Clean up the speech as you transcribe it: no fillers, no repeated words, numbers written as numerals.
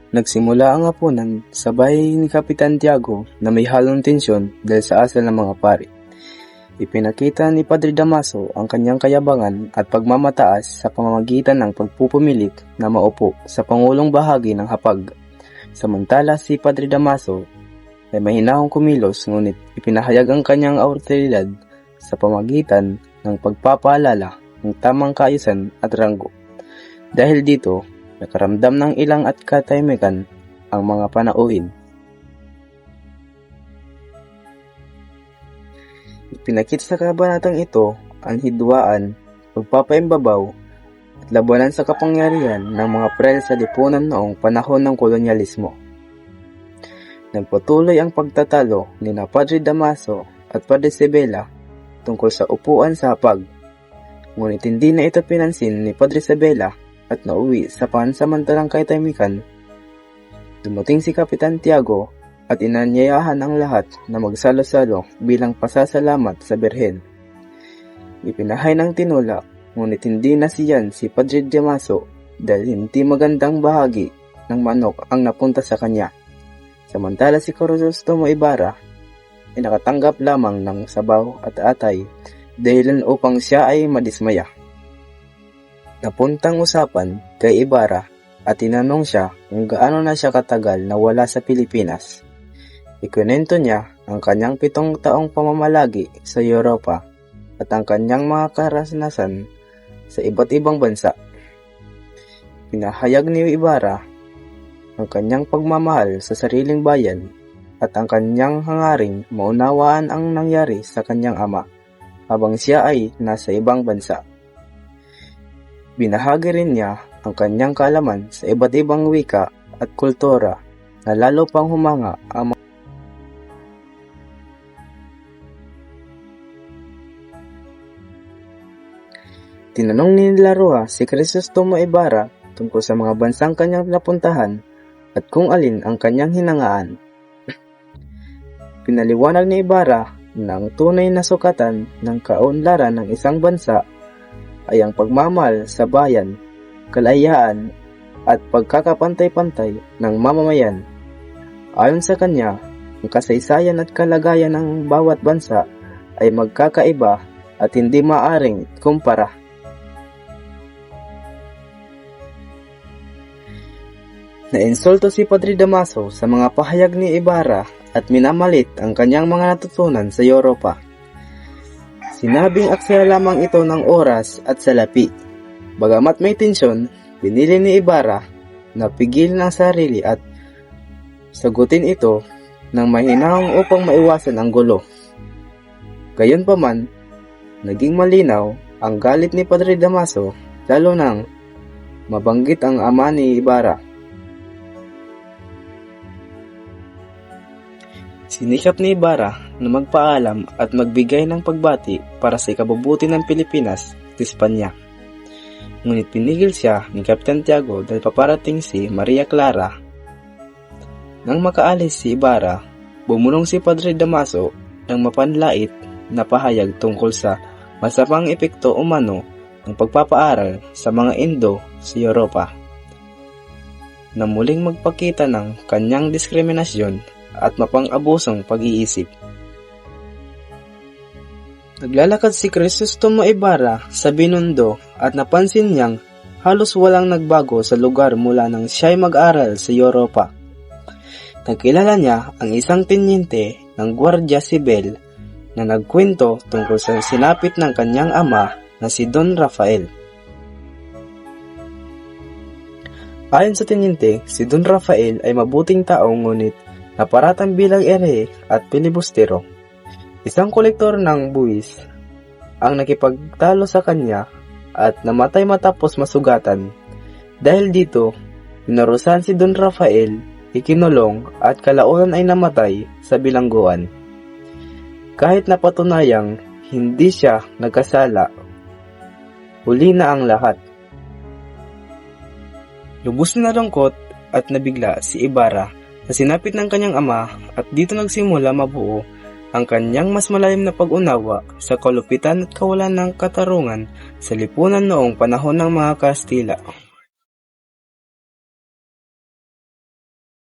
Nagsimula ang hapunan sa bahay ni Kapitan Tiago na may halong tensyon dahil sa asal ng mga pari. Ipinakita ni Padre Damaso ang kanyang kayabangan at pagmamataas sa pamamagitan ng pagpupumilit na maupo sa pangulong bahagi ng hapag. Samantala si Padre Damaso ay mahinahong kumilos ngunit ipinahayag ang kanyang awtoridad sa pamamagitan ng pagpapaalala ng tamang kaayusan at ranggo. Dahil dito, nakaramdam ng ilang at katahimikan ang mga panauhin. Ipinakita sa kabanatang ito ang hidwaan, pagpapaimbabaw at labanan sa kapangyarihan ng mga prel sa lipunan noong panahon ng kolonyalismo. Nagpatuloy ang pagtatalo ni Padre Damaso at Padre Isabela tungkol sa upuan sa hapag. Ngunit hindi na ito pinansin ni Padre Isabela at nauwi sa pansamantalang katahimikan. Dumating si Kapitan Tiago at inanyayahan ang lahat na magsalo-salo bilang pasasalamat sa Birhen. Ipinahay ng tinula, ngunit hindi nasiyan si Padre Damaso dahil hindi magandang bahagi ng manok ang napunta sa kanya. Samantala si Crisostomo Ibarra ay nakatanggap lamang ng sabaw at atay dahilan upang siya ay madismaya. Napuntang usapan kay Ibarra at tinanong siya kung gaano na siya katagal na wala sa Pilipinas. Ikunento niya ang kanyang 7 taong pamamalagi sa Europa at ang kanyang mga karanasan sa iba't ibang bansa. Pinahayag ni Ibarra ang kanyang pagmamahal sa sariling bayan at ang kanyang hangaring maunawaan ang nangyari sa kanyang ama habang siya ay nasa ibang bansa. Binahagi rin niya ang kanyang kaalaman sa iba't ibang wika at kultura na lalo pang humanga ang Tinanong ni Laroa si Crisostomo Ibarra tungkol sa mga bansang kanyang napuntahan at kung alin ang kanyang hinangaan. Pinaliwanag ni Ibarra na ang tunay na sukatan ng kaunlaran ng isang bansa ay ang pagmamahal sa bayan, kalayaan at pagkakapantay-pantay ng mamamayan. Ayon sa kanya, ang kasaysayan at kalagayan ng bawat bansa ay magkakaiba at hindi maaring kumpara. Nainsulto si Padre Damaso sa mga pahayag ni Ibarra at minamalit ang kanyang mga natutunan sa Europa. Sinabing aksaya lamang ito ng oras at salapi. Bagamat may tensyon, pinili ni Ibarra na pigilin ang sarili at sagutin ito ng mahinahon upang maiwasan ang gulo. Gayunpaman, naging malinaw ang galit ni Padre Damaso lalo nang mabanggit ang ama ni Ibarra. Sinikap ni Ibarra na magpaalam at magbigay ng pagbati para sa ikabubuti ng Pilipinas at Espanya. Ngunit pinigil siya ni Kapitan Tiago dahil paparating si Maria Clara. Nang makaalis si Ibarra, bumulong si Padre Damaso ng mapanlait na pahayag tungkol sa masamang epekto umano ng pagpapaaral sa mga Indo sa Europa, na muling magpakita ng kanyang diskriminasyon at mapang-abusong pag-iisip. Naglalakad si Crisostomo Ibarra sa Binondo at napansin niyang halos walang nagbago sa lugar mula nang siya'y mag-aral sa Europa. Nagkilala niya ang isang tenyente ng Guardia Civil na nagkwento tungkol sa sinapit ng kanyang ama na si Don Rafael. Ayon sa tenyente, si Don Rafael ay mabuting tao ngunit naparatang bilang ere at pilibustero. Isang kolektor ng buwis ang nakipagtalo sa kanya at namatay matapos masugatan. Dahil dito, pinarusahan si Don Rafael, ikinulong at kalaunan ay namatay sa bilangguan. Kahit napatunayang hindi siya nagkasala, huli na ang lahat. Lubos na nalungkot at nabigla si Ibarra sa sinapit ng kanyang ama at dito nagsimula mabuo ang kanyang mas malalim na pag-unawa sa kalupitan at kawalan ng katarungan sa lipunan noong panahon ng mga Kastila.